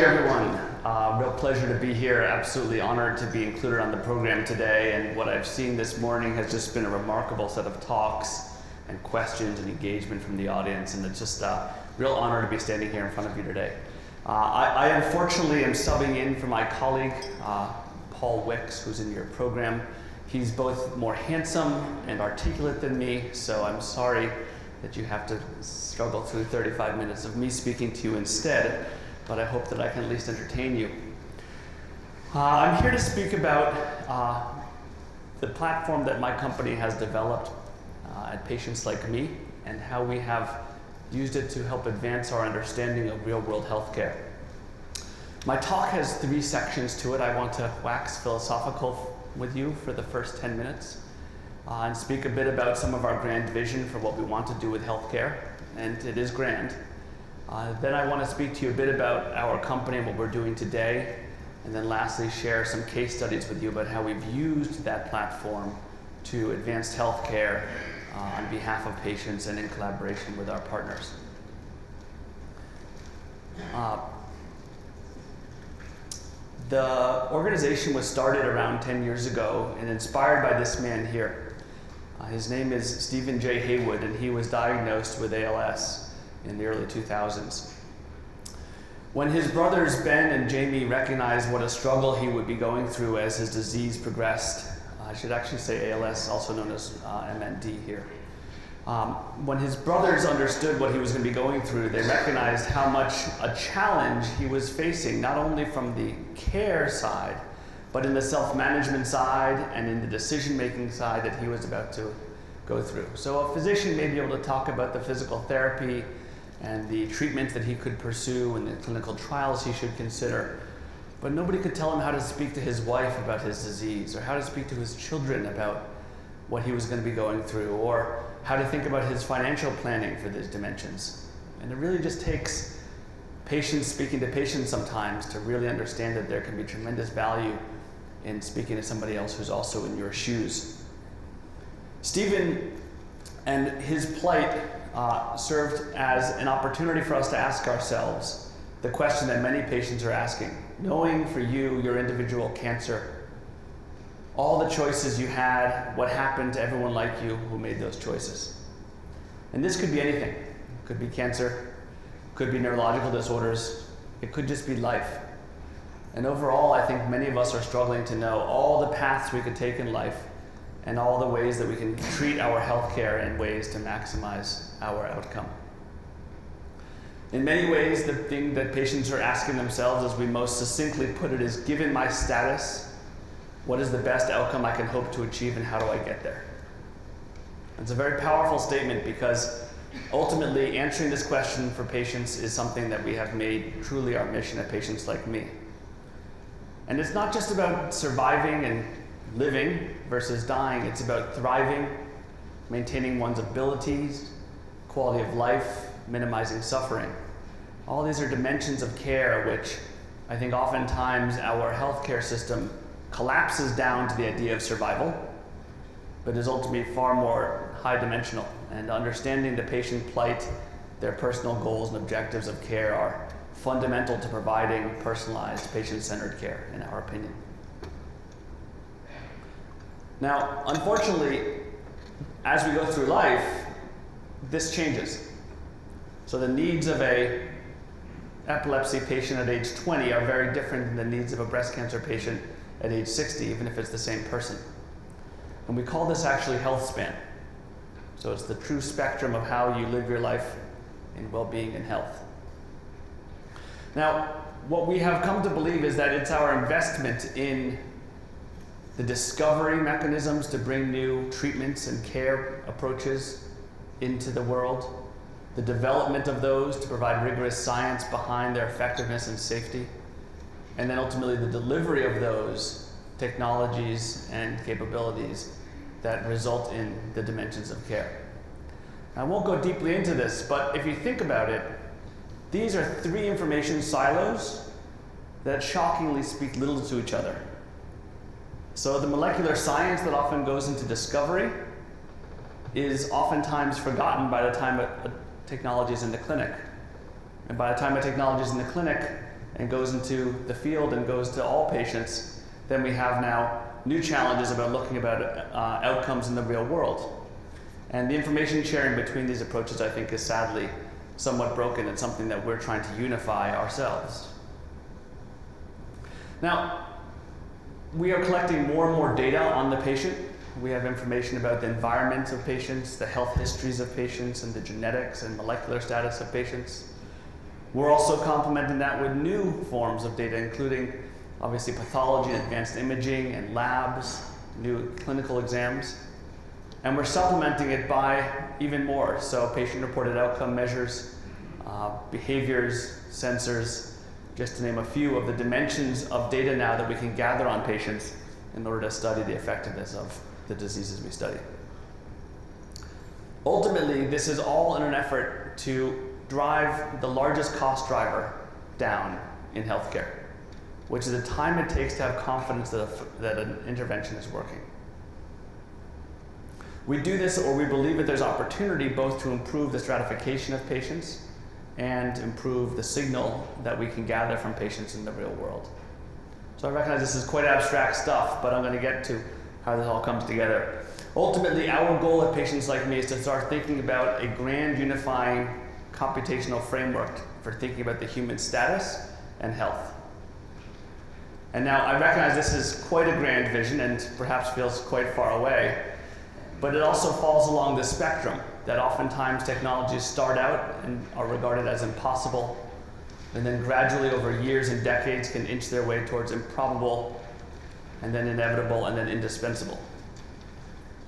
you, everyone. Real pleasure to be here. Absolutely honored to be included on the program today. And what I've seen this morning has just been a remarkable set of talks and questions and engagement from the audience. And it's just a real honor to be standing here in front of you today. I unfortunately am subbing in for my colleague, Paul Wicks, who's in your program. He's both more handsome and articulate than me, so I'm sorry that you have to struggle through 35 minutes of me speaking to you instead, but I hope that I can at least entertain you. I'm here to speak about the platform that my company has developed at PatientsLikeMe and how we have used it to help advance our understanding of real-world healthcare. My talk has 3 sections to it. I want to wax philosophical with you for the first 10 minutes and speak a bit about some of our grand vision for what we want to do with healthcare, and it is grand. Then I want to speak to you a bit about our company and what we're doing today, and then lastly share some case studies with you about how we've used that platform to advance healthcare on behalf of patients and in collaboration with our partners. The organization was started around 10 years ago and inspired by this man here. His name is Stephen J. Haywood, and he was diagnosed with ALS in the early 2000s. When his brothers Ben and Jamie recognized what a struggle he would be going through as his disease progressed, I should actually say ALS, also known as MND here. When his brothers understood what he was going to be going through, they recognized how much a challenge he was facing, not only from the care side, but in the self-management side and in the decision-making side that he was about to go through. So a physician may be able to talk about the physical therapy and the treatment that he could pursue and the clinical trials he should consider, but nobody could tell him how to speak to his wife about his disease, or how to speak to his children about what he was going to be going through, or how to think about his financial planning for these dimensions. And it really just takes patients speaking to patients sometimes to really understand that there can be tremendous value in speaking to somebody else who's also in your shoes. Stephen and his plight served as an opportunity for us to ask ourselves the question that many patients are asking. Knowing for you, your individual cancer, all the choices you had, what happened to everyone like you who made those choices? And this could be anything. It could be cancer, could be neurological disorders, it could just be life. And overall, I think many of us are struggling to know all the paths we could take in life and all the ways that we can treat our healthcare in ways to maximize our outcome. In many ways, the thing that patients are asking themselves, as we most succinctly put it, is, given my status, what is the best outcome I can hope to achieve, and how do I get there? It's a very powerful statement, because ultimately answering this question for patients is something that we have made truly our mission at PatientsLikeMe. And it's not just about surviving and living versus dying, it's about thriving, maintaining one's abilities, quality of life, minimizing suffering. All these are dimensions of care which I think oftentimes our healthcare system collapses down to the idea of survival, but is ultimately far more high dimensional. And understanding the patient plight, their personal goals and objectives of care are fundamental to providing personalized, patient-centered care, in our opinion. Now, unfortunately, as we go through life, this changes. So the needs of an epilepsy patient at age 20 are very different than the needs of a breast cancer patient at age 60, even if it's the same person. And we call this actually health span. So it's the true spectrum of how you live your life in well-being and health. Now, what we have come to believe is that it's our investment in the discovery mechanisms to bring new treatments and care approaches into the world, the development of those to provide rigorous science behind their effectiveness and safety, and then ultimately the delivery of those technologies and capabilities that result in the dimensions of care. I won't go deeply into this, but if you think about it, these are 3 information silos that shockingly speak little to each other. So the molecular science that often goes into discovery is oftentimes forgotten by the time a technology is in the clinic. And by the time a technology is in the clinic, and goes into the field and goes to all patients, then we have now new challenges about looking about outcomes in the real world. And the information sharing between these approaches, I think, is sadly somewhat broken and something that we're trying to unify ourselves. Now, we are collecting more and more data on the patient. We have information about the environment of patients, the health histories of patients, and the genetics and molecular status of patients. We're also complementing that with new forms of data, including obviously pathology and advanced imaging and labs, new clinical exams. And we're supplementing it by even more. So patient-reported outcome measures, behaviors, sensors, just to name a few of the dimensions of data now that we can gather on patients in order to study the effectiveness of the diseases we study. Ultimately, this is all in an effort to drive the largest cost driver down in healthcare, which is the time it takes to have confidence that an intervention is working. We do this, or we believe that there's opportunity both to improve the stratification of patients and improve the signal that we can gather from patients in the real world. So I recognize this is quite abstract stuff, but I'm going to get to how this all comes together. Ultimately, our goal at Patients Like Me is to start thinking about a grand unifying computational framework for thinking about the human status and health. And now I recognize this is quite a grand vision and perhaps feels quite far away, but it also falls along the spectrum that oftentimes technologies start out and are regarded as impossible, and then gradually over years and decades can inch their way towards improbable, and then inevitable, and then indispensable.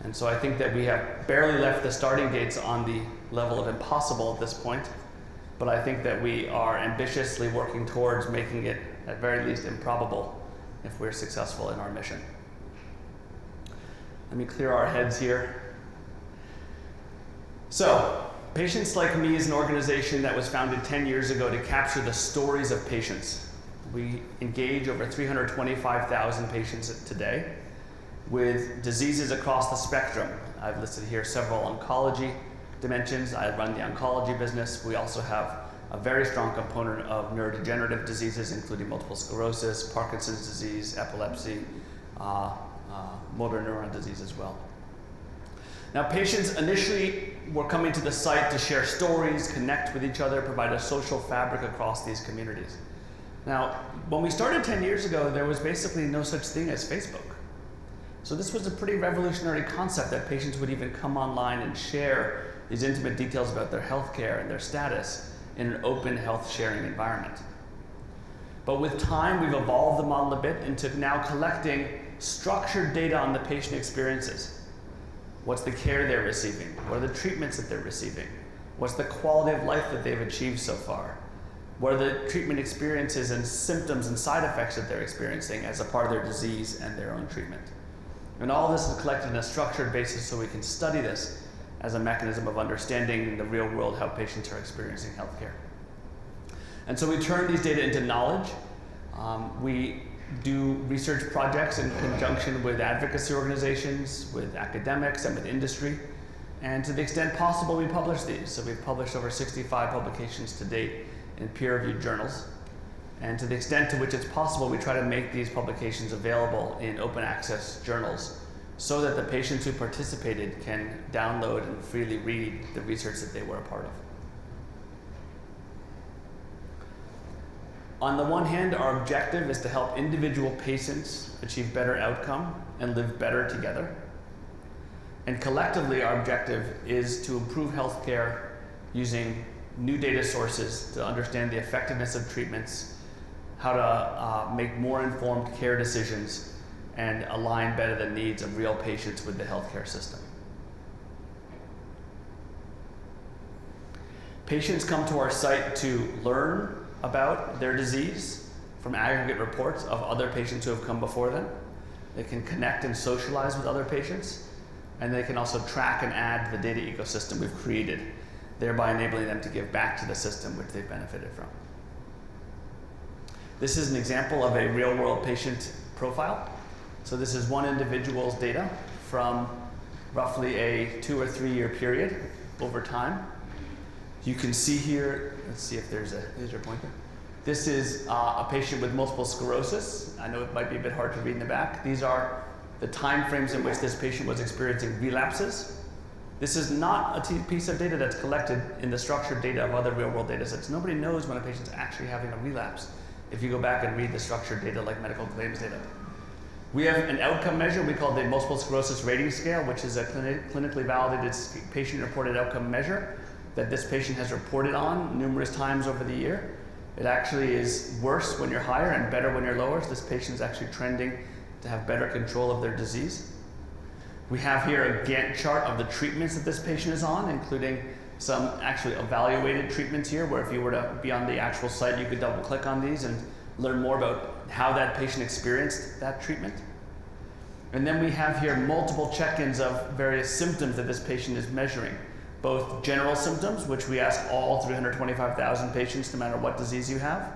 And so I think that we have barely left the starting gates on the level of impossible at this point, but I think that we are ambitiously working towards making it at very least improbable if we're successful in our mission. Let me clear our heads here. So, Patients Like Me is an organization that was founded 10 years ago to capture the stories of patients. We engage over 325,000 patients today with diseases across the spectrum. I've listed here several oncology dimensions. I run the oncology business. We also have a very strong component of neurodegenerative diseases, including multiple sclerosis, Parkinson's disease, epilepsy, motor neuron disease as well. Now, patients initially were coming to the site to share stories, connect with each other, provide a social fabric across these communities. Now, when we started 10 years ago, there was basically no such thing as Facebook. So this was a pretty revolutionary concept that patients would even come online and share these intimate details about their healthcare and their status in an open health sharing environment. But with time, we've evolved the model a bit into now collecting structured data on the patient experiences. What's the care they're receiving? What are the treatments that they're receiving? What's the quality of life that they've achieved so far? What are the treatment experiences and symptoms and side effects that they're experiencing as a part of their disease and their own treatment? And all this is collected in a structured basis so we can study this as a mechanism of understanding in the real world how patients are experiencing healthcare. And so we turn these data into knowledge. We do research projects in conjunction with advocacy organizations, with academics, and with industry. And to the extent possible, we publish these. So we've published over 65 publications to date in peer-reviewed journals. And to the extent to which it's possible, we try to make these publications available in open access journals so that the patients who participated can download and freely read the research that they were a part of. On the one hand, our objective is to help individual patients achieve better outcome and live better together. And collectively, our objective is to improve healthcare using new data sources to understand the effectiveness of treatments, how to make more informed care decisions, and align better the needs of real patients with the healthcare system. Patients come to our site to learn about their disease from aggregate reports of other patients who have come before them. They can connect and socialize with other patients, and they can also track and add to the data ecosystem we've created, thereby enabling them to give back to the system which they've benefited from. This is an example of a real-world patient profile. So this is one individual's data from roughly a 2 or 3 year period over time. You can see here, let's see if there's a laser pointer. This is a patient with multiple sclerosis. I know it might be a bit hard to read in the back. These are the time frames in which this patient was experiencing relapses. This is not a piece of data that's collected in the structured data of other real-world data sets. Nobody knows when a patient's actually having a relapse if you go back and read the structured data like medical claims data. We have an outcome measure we call the Multiple Sclerosis Rating Scale, which is a clinically validated patient-reported outcome measure that this patient has reported on numerous times over the year. It actually is worse when you're higher and better when you're lower. So this patient is actually trending to have better control of their disease. We have here a Gantt chart of the treatments that this patient is on, including some actually evaluated treatments here, where if you were to be on the actual site, you could double click on these and learn more about how that patient experienced that treatment. And then we have here multiple check-ins of various symptoms that this patient is measuring, both general symptoms, which we ask all 325,000 patients no matter what disease you have,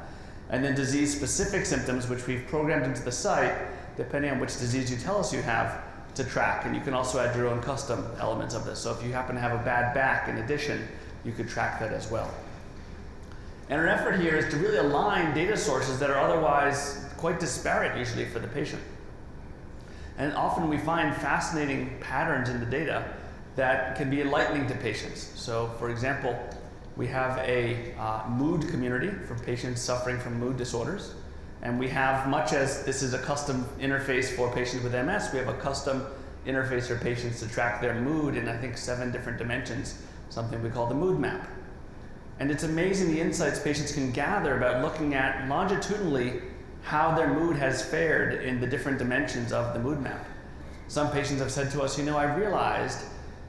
and then disease-specific symptoms, which we've programmed into the site, depending on which disease you tell us you have, to track. And you can also add your own custom elements of this. So if you happen to have a bad back in addition, you could track that as well. And our effort here is to really align data sources that are otherwise quite disparate usually for the patient. And often we find fascinating patterns in the data that can be enlightening to patients. So for example, we have a mood community for patients suffering from mood disorders. And we have, much as this is a custom interface for patients with MS, we have a custom interface for patients to track their mood in, I think, 7 different dimensions, something we call the mood map. And it's amazing the insights patients can gather about looking at longitudinally how their mood has fared in the different dimensions of the mood map. Some patients have said to us, I realized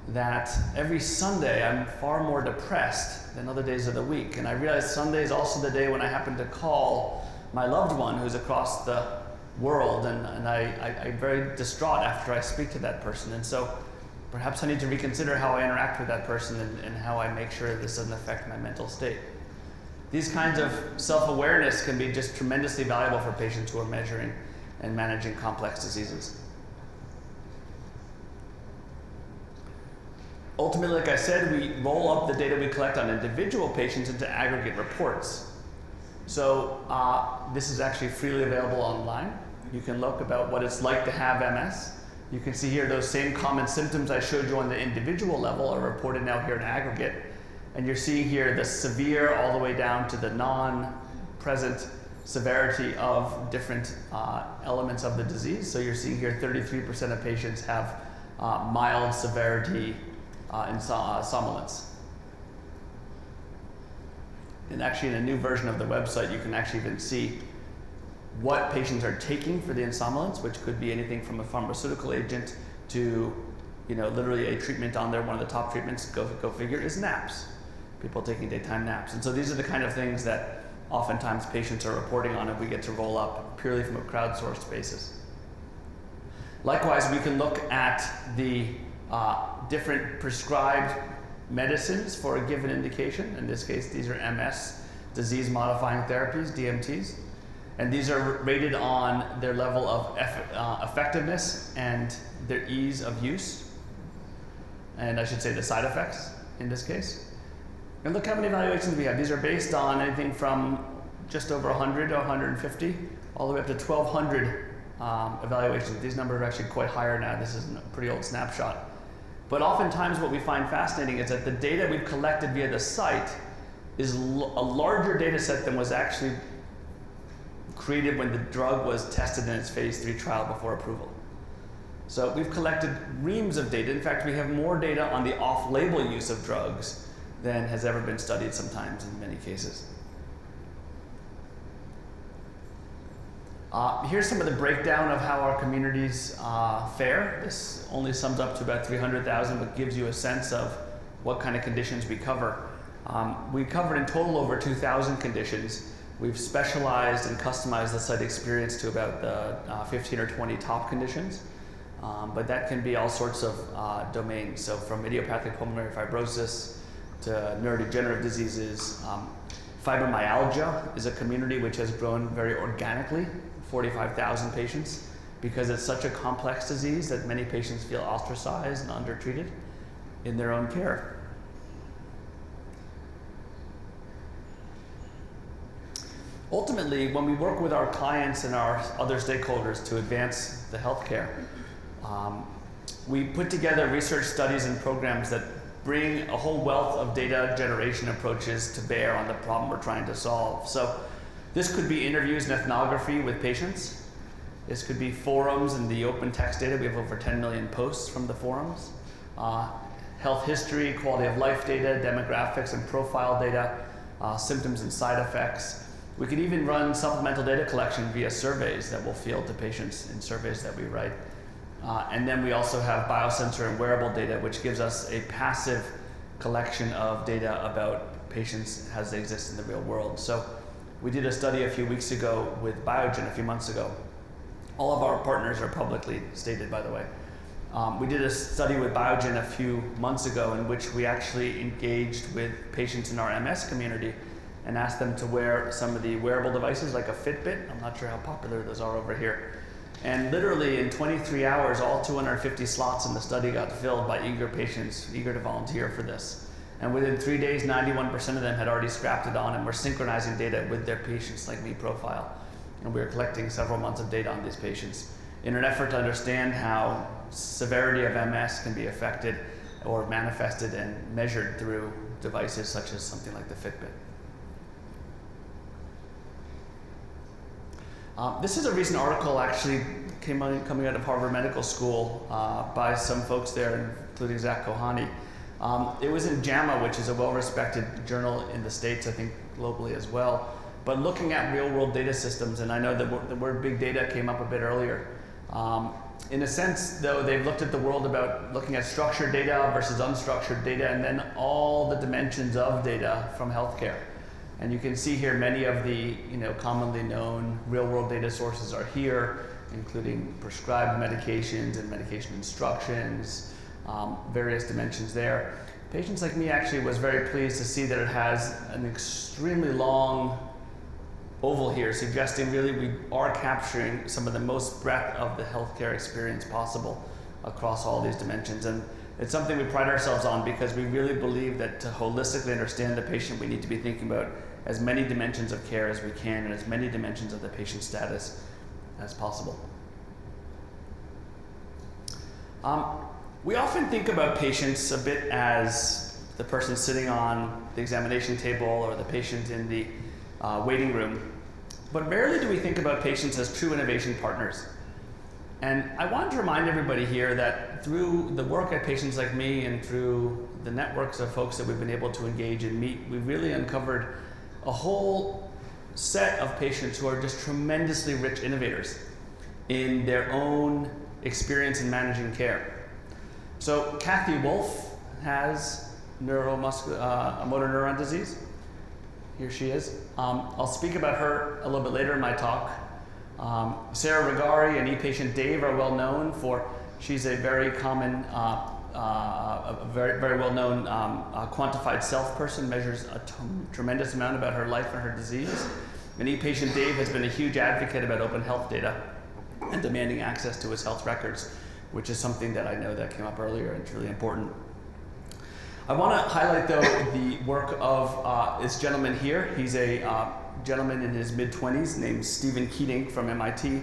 that every Sunday I'm far more depressed than other days of the week. And I realized Sunday is also the day when I happen to call my loved one who's across the world, and I'm very distraught after I speak to that person. And so perhaps I need to reconsider how I interact with that person and how I make sure this doesn't affect my mental state. These kinds of self-awareness can be just tremendously valuable for patients who are measuring and managing complex diseases. Ultimately, like I said, we roll up the data we collect on individual patients into aggregate reports. So this is actually freely available online. You can look about what it's like to have MS. You can see here those same common symptoms I showed you on the individual level are reported now here in aggregate. And you're seeing here the severe all the way down to the non-present severity of different elements of the disease. So you're seeing here 33% of patients have mild severity in somnolence. And actually in a new version of the website, you can actually even see what patients are taking for the insomnolence, which could be anything from a pharmaceutical agent to literally a treatment on there. One of the top treatments, go figure, is naps. People taking daytime naps. And so these are the kind of things that oftentimes patients are reporting on, and we get to roll up purely from a crowdsourced basis. Likewise, we can look at the different prescribed medicines for a given indication. In this case, these are MS, disease-modifying therapies, DMTs. And these are rated on their level of effectiveness and their ease of use. And I should say the side effects in this case. And look how many evaluations we have. These are based on anything from just over 100 to 150, all the way up to 1,200 evaluations. These numbers are actually quite higher now. This is a pretty old snapshot. But oftentimes what we find fascinating is that the data we've collected via the site is a larger data set than was actually created when the drug was tested in its phase 3 trial before approval. So we've collected reams of data. In fact, we have more data on the off-label use of drugs than has ever been studied sometimes in many cases. Here's some of the breakdown of how our communities fare. This only sums up to about 300,000, but gives you a sense of what kind of conditions we cover. We covered in total over 2,000 conditions. We've specialized and customized the site experience to about the 15 or 20 top conditions, but that can be all sorts of domains. So from idiopathic pulmonary fibrosis to neurodegenerative diseases. Fibromyalgia is a community which has grown very organically, 45,000 patients, because it's such a complex disease that many patients feel ostracized and undertreated in their own care. Ultimately, when we work with our clients and our other stakeholders to advance the healthcare, we put together research studies and programs that bring a whole wealth of data generation approaches to bear on the problem we're trying to solve. So this could be interviews and ethnography with patients. This could be forums and the open text data. We have over 10 million posts from the forums. Health history, quality of life data, demographics and profile data, symptoms and side effects. We could even run supplemental data collection via surveys that we'll field to patients in surveys that we write. And then we also have biosensor and wearable data, which gives us a passive collection of data about patients as they exist in the real world. So we did a study a few weeks ago with Biogen a few months ago. All of our partners are publicly stated, by the way. We did a study with Biogen a few months ago in which we actually engaged with patients in our MS community and asked them to wear some of the wearable devices like a Fitbit. I'm not sure how popular those are over here. And literally in 23 hours, all 250 slots in the study got filled by eager patients, eager to volunteer for this. And within 3 days, 91% of them had already strapped it on and were synchronizing data with their PatientsLikeMe profile. And we were collecting several months of data on these patients in an effort to understand how severity of MS can be affected or manifested and measured through devices such as something like the Fitbit. This is a recent article actually coming out of Harvard Medical School by some folks there, including Zach Kohani. It was in JAMA, which is a well-respected journal in the States, I think globally as well. But looking at real-world data systems, and I know the word big data came up a bit earlier. In a sense, though, they've looked at the world about looking at structured data versus unstructured data, and then all the dimensions of data from healthcare. And you can see here many of the commonly known real-world data sources are here, including prescribed medications and medication instructions, various dimensions there. PatientsLikeMe actually was very pleased to see that it has an extremely long oval here, suggesting really we are capturing some of the most breadth of the healthcare experience possible across all these dimensions. And it's something we pride ourselves on because we really believe that to holistically understand the patient, we need to be thinking about as many dimensions of care as we can and as many dimensions of the patient status as possible. We often think about patients a bit as the person sitting on the examination table or the patient in the waiting room, but rarely do we think about patients as true innovation partners. And I want to remind everybody here that through the work at PatientsLikeMe and through the networks of folks that we've been able to engage and meet, we've really uncovered a whole set of patients who are just tremendously rich innovators in their own experience in managing care. So Kathy Wolf has motor neuron disease. Here she is. I'll speak about her a little bit later in my talk. Sarah Rigari and e-patient Dave are well known for, she's a very common, very well known quantified self person, measures a tremendous amount about her life and her disease. And e-patient Dave has been a huge advocate about open health data and demanding access to his health records, which is something that I know that came up earlier and it's really important. I want to highlight, though, the work of this gentleman here. He's a gentleman in his mid-20s named Stephen Keating from MIT.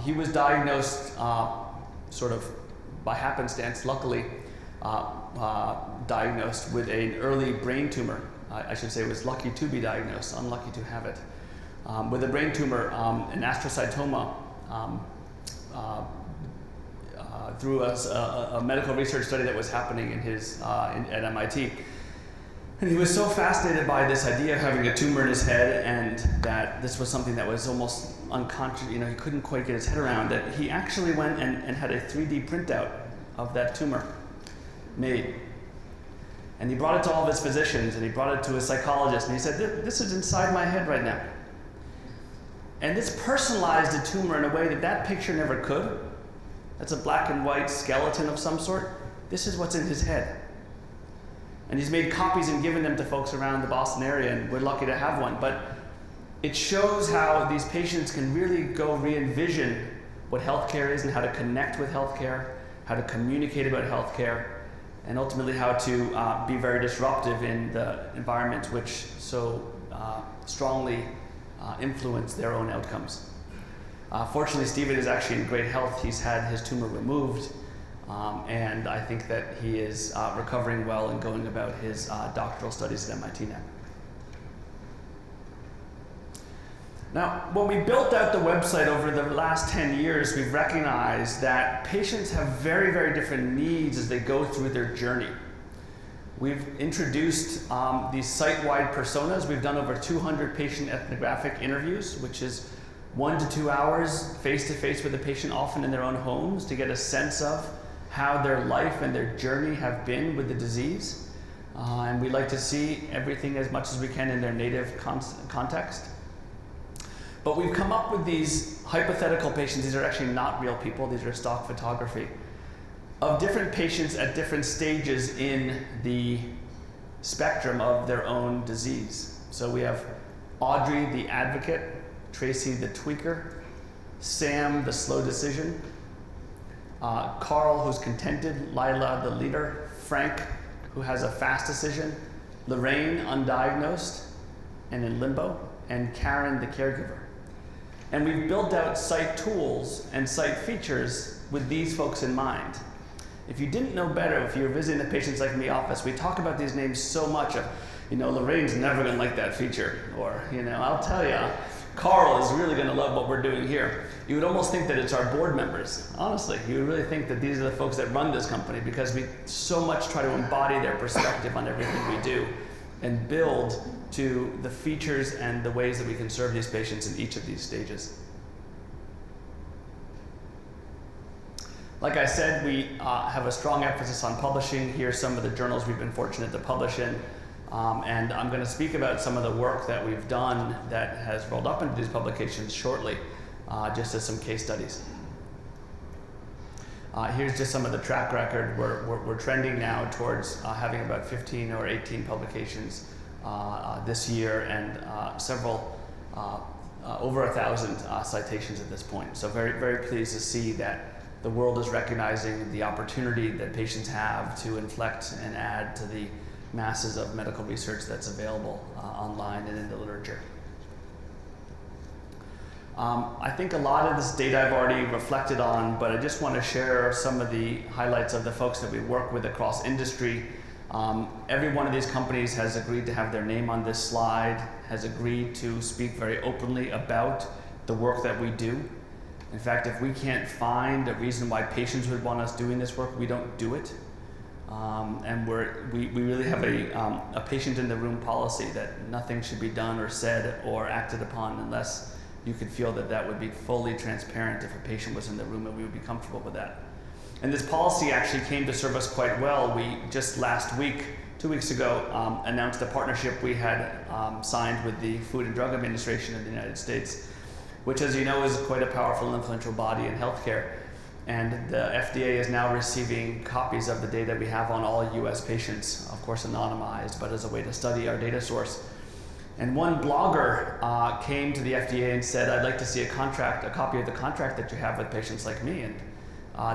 He was diagnosed sort of by happenstance, luckily, diagnosed with an early brain tumor. I should say was lucky to be diagnosed, unlucky to have it. With a brain tumor, an astrocytoma, through a medical research study that was happening in at MIT. And he was so fascinated by this idea of having a tumor in his head and that this was something that was almost unconscious, he couldn't quite get his head around, that he actually went and had a 3D printout of that tumor made. And he brought it to all of his physicians and he brought it to his psychologist and he said, this is inside my head right now. And this personalized a tumor in a way that picture never could. That's a black and white skeleton of some sort. This is what's in his head. And he's made copies and given them to folks around the Boston area, and we're lucky to have one. But it shows how these patients can really go re-envision what healthcare is and how to connect with healthcare, how to communicate about healthcare, and ultimately how to be very disruptive in the environment which so strongly influence their own outcomes. Fortunately, Stephen is actually in great health. He's had his tumor removed, and I think that he is recovering well and going about his doctoral studies at MIT now. Now, when we built out the website over the last 10 years, we've recognized that patients have very, very different needs as they go through their journey. We've introduced these site-wide personas. We've done over 200 patient ethnographic interviews, which is 1 to 2 hours face-to-face with the patient, often in their own homes, to get a sense of how their life and their journey have been with the disease. And we like to see everything as much as we can in their native context. But we've come up with these hypothetical patients. These are actually not real people. These are stock photography of different patients at different stages in the spectrum of their own disease. So we have Audrey, the advocate, Tracy, the tweaker, Sam, the slow decision, Carl, who's contented, Lila, the leader, Frank, who has a fast decision, Lorraine, undiagnosed and in limbo, and Karen, the caregiver. And we've built out site tools and site features with these folks in mind. If you didn't know better, if you were visiting the Patients Like Me office, we talk about these names so much of, Lorraine's never gonna like that feature, or, I'll tell you, Carl is really gonna love what we're doing here. You would almost think that it's our board members, honestly. You would really think that these are the folks that run this company, because we so much try to embody their perspective on everything we do and build to the features and the ways that we can serve these patients in each of these stages. Like I said, we have a strong emphasis on publishing. Here are some of the journals we've been fortunate to publish in. And I'm going to speak about some of the work that we've done that has rolled up into these publications shortly, just as some case studies. Here's just some of the track record. We're trending now towards having about 15 or 18 publications this year, and several, over 1,000 citations at this point. So very, very pleased to see that the world is recognizing the opportunity that patients have to inflect and add to the masses of medical research that's available online and in the literature. I think a lot of this data I've already reflected on, but I just want to share some of the highlights of the folks that we work with across industry. Every one of these companies has agreed to have their name on this slide, has agreed to speak very openly about the work that we do. In fact, if we can't find a reason why patients would want us doing this work, we don't do it. And we really have a patient in the room policy that nothing should be done or said or acted upon unless you could feel that that would be fully transparent if a patient was in the room, and we would be comfortable with that. And this policy actually came to serve us quite well. We just last week, 2 weeks ago, announced a partnership we had signed with the Food and Drug Administration of the United States, which, as you know, is quite a powerful and influential body in healthcare. And the FDA is now receiving copies of the data we have on all US patients, of course anonymized, but as a way to study our data source. And one blogger came to the FDA and said, I'd like to see a copy of the contract that you have with Patients Like Me. And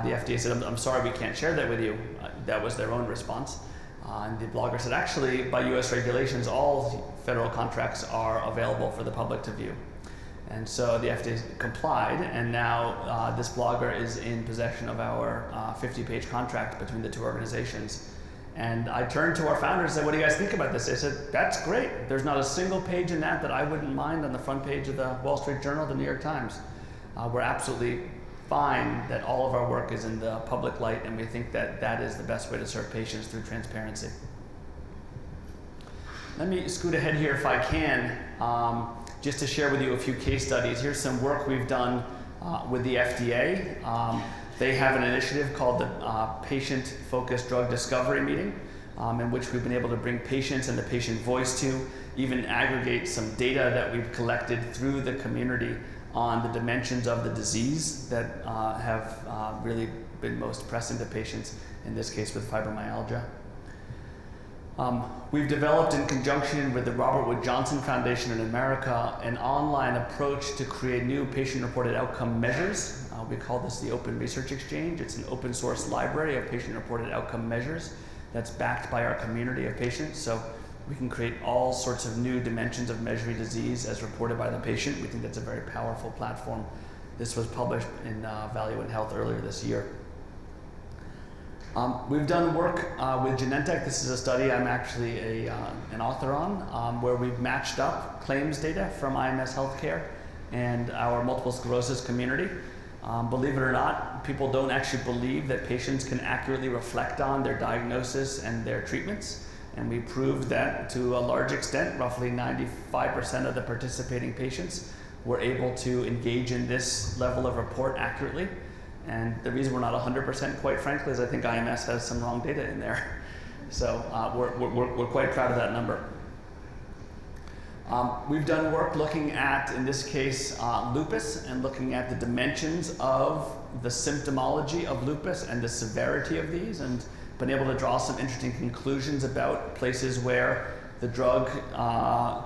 the FDA said, I'm sorry, we can't share that with you. That was their own response. And the blogger said, actually, by US regulations, all federal contracts are available for the public to view. And so the FDA complied, and now this blogger is in possession of our 50-page contract between the two organizations. And I turned to our founders and said, what do you guys think about this? They said, that's great. There's not a single page in that I wouldn't mind on the front page of the Wall Street Journal, the New York Times. We're absolutely fine that all of our work is in the public light, and we think that that is the best way to serve patients, through transparency. Let me scoot ahead here if I can. Just to share with you a few case studies. Here's some work we've done with the FDA. They have an initiative called the Patient-Focused Drug Discovery Meeting, in which we've been able to bring patients and the patient voice to, even aggregate some data that we've collected through the community on the dimensions of the disease that have really been most pressing to patients, in this case with fibromyalgia. We've developed, in conjunction with the Robert Wood Johnson Foundation in America, an online approach to create new patient-reported outcome measures. We call this the Open Research Exchange. It's an open source library of patient-reported outcome measures that's backed by our community of patients. So We can create all sorts of new dimensions of measuring disease as reported by the patient. We think that's a very powerful platform. This was published in Value in Health earlier this year. We've done work with Genentech. This is a study I'm actually an author on, where we've matched up claims data from IMS Healthcare and our multiple sclerosis community. Believe it or not, people don't actually believe that patients can accurately reflect on their diagnosis and their treatments. And we proved that to a large extent. Roughly 95% of the participating patients were able to engage in this level of report accurately. And the reason we're not 100%, quite frankly, is I think IMS has some wrong data in there. So we're quite proud of that number. We've done work looking at, in this case, lupus, and looking at the dimensions of the symptomology of lupus and the severity of these, and been able to draw some interesting conclusions about places where the drug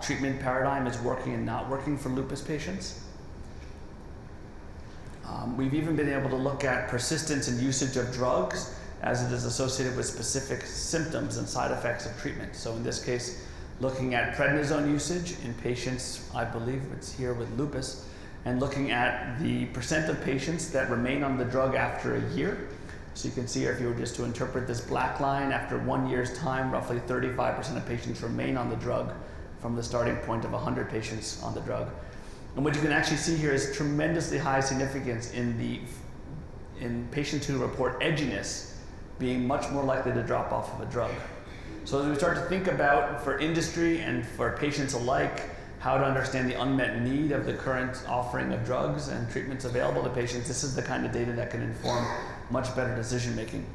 treatment paradigm is working and not working for lupus patients. We've even been able to look at persistence and usage of drugs as it is associated with specific symptoms and side effects of treatment. So in this case, looking at prednisone usage in patients, I believe it's here with lupus, and looking at the percent of patients that remain on the drug after a year. So you can see here, if you were just to interpret this black line, after 1 year's time, roughly 35% of patients remain on the drug from the starting point of 100 patients on the drug. And what you can actually see here is tremendously high significance in patients who report edginess being much more likely to drop off of a drug. So as we start to think about, for industry and for patients alike, how to understand the unmet need of the current offering of drugs and treatments available to patients, this is the kind of data that can inform much better decision making.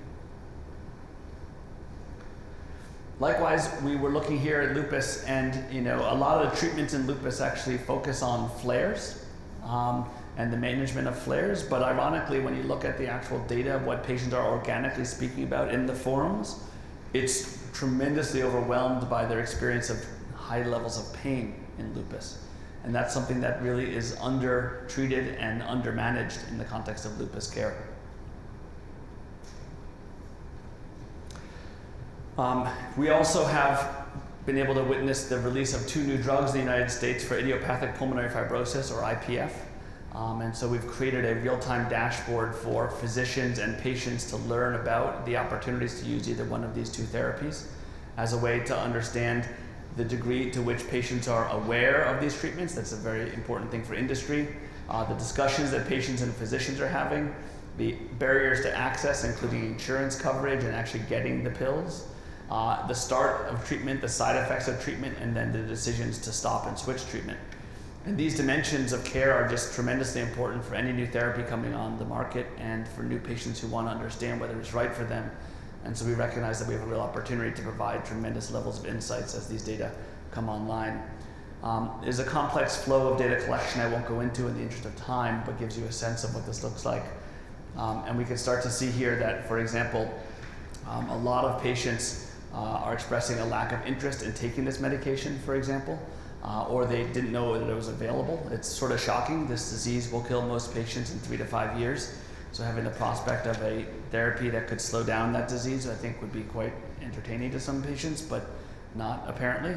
Likewise, we were looking here at lupus, and a lot of the treatments in lupus actually focus on flares and the management of flares. But ironically, when you look at the actual data of what patients are organically speaking about in the forums, it's tremendously overwhelmed by their experience of high levels of pain in lupus. And that's something that really is under-treated and under-managed in the context of lupus care. We also have been able to witness the release of 2 new drugs in the United States for idiopathic pulmonary fibrosis, or IPF. And so we've created a real-time dashboard for physicians and patients to learn about the opportunities to use either one of these 2 therapies as a way to understand the degree to which patients are aware of these treatments. That's a very important thing for industry. The discussions that patients and physicians are having, the barriers to access, including insurance coverage and actually getting the pills, the start of treatment, the side effects of treatment, and then the decisions to stop and switch treatment. And these dimensions of care are just tremendously important for any new therapy coming on the market and for new patients who want to understand whether it's right for them. And so we recognize that we have a real opportunity to provide tremendous levels of insights as these data come online. There's a complex flow of data collection I won't go into in the interest of time, but gives you a sense of what this looks like. And we can start to see here that, for example, a lot of patients are expressing a lack of interest in taking this medication, for example, or they didn't know that it was available. It's sort of shocking. This disease will kill most patients in 3 to 5 years. So having the prospect of a therapy that could slow down that disease, I think, would be quite entertaining to some patients, but not apparently.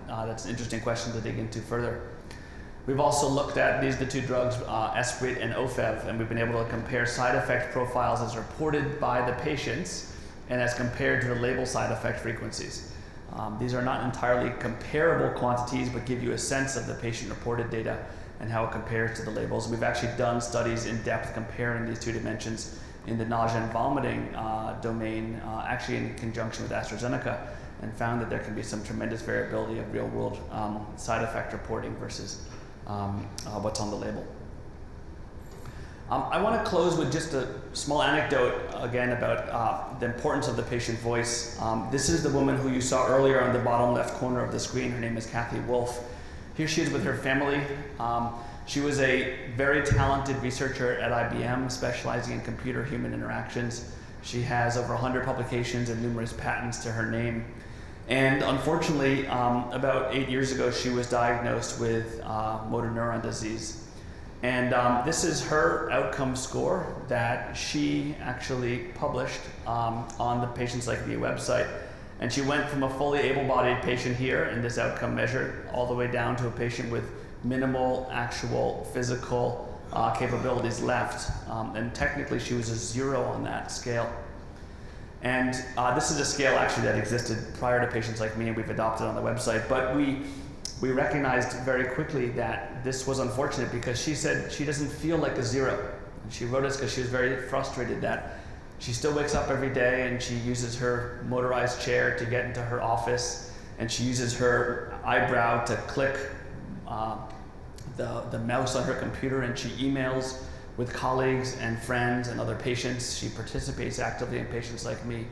That's an interesting question to dig into further. We've also looked at, these are the 2 drugs, Esbriet and Ofev, and we've been able to compare side effect profiles as reported by the patients and as compared to the label side effect frequencies. These are not entirely comparable quantities, but give you a sense of the patient-reported data and how it compares to the labels. We've actually done studies in depth comparing these 2 dimensions in the nausea and vomiting domain, actually in conjunction with AstraZeneca, and found that there can be some tremendous variability of real-world side effect reporting versus what's on the label. I want to close with just a small anecdote, again, about the importance of the patient voice. This is the woman who you saw earlier on the bottom left corner of the screen. Her name is Kathy Wolf. Here she is with her family. She was a very talented researcher at IBM, specializing in computer-human interactions. She has over 100 publications and numerous patents to her name. And unfortunately, about 8 years ago, she was diagnosed with motor neuron disease. And this is her outcome score that she actually published on the PatientsLikeMe website. And she went from a fully able-bodied patient here in this outcome measure all the way down to a patient with minimal actual physical capabilities left. And technically she was a 0 on that scale. And this is a scale actually that existed prior to Patients Like Me, and we've adopted on the website. But we recognized very quickly that this was unfortunate because she said she doesn't feel like a 0. And she wrote us because she was very frustrated that she still wakes up every day and she uses her motorized chair to get into her office, and she uses her eyebrow to click the mouse on her computer, and she emails with colleagues and friends and other patients. She participates actively in Patients Like Me,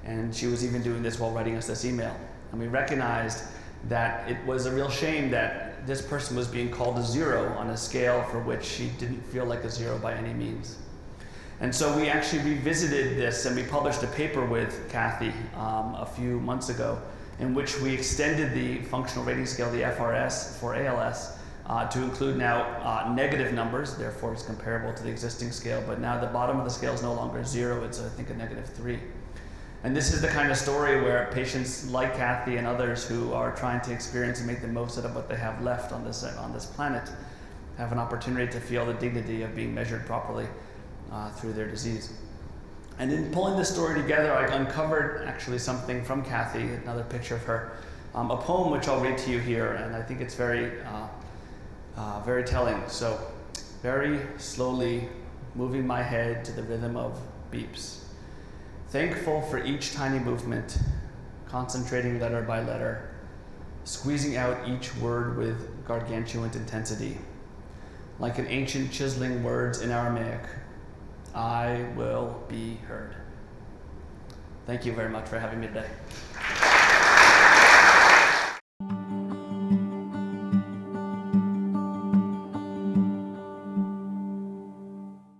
and she was even doing this while writing us this email. And we recognized that it was a real shame that this person was being called a 0 on a scale for which she didn't feel like a 0 by any means. And so we actually revisited this, and we published a paper with Kathy a few months ago in which we extended the functional rating scale, the FRS, for ALS to include now negative numbers, therefore it's comparable to the existing scale, but now the bottom of the scale is no longer 0, it's I think a -3. And this is the kind of story where patients like Kathy and others who are trying to experience and make the most out of what they have left on this planet have an opportunity to feel the dignity of being measured properly through their disease. And in pulling this story together, I uncovered actually something from Kathy, another picture of her, a poem which I'll read to you here, and I think it's very telling. So, very slowly moving my head to the rhythm of beeps. Thankful for each tiny movement, concentrating letter by letter, squeezing out each word with gargantuan intensity. Like an ancient chiseling words in Aramaic, I will be heard. Thank you very much for having me today.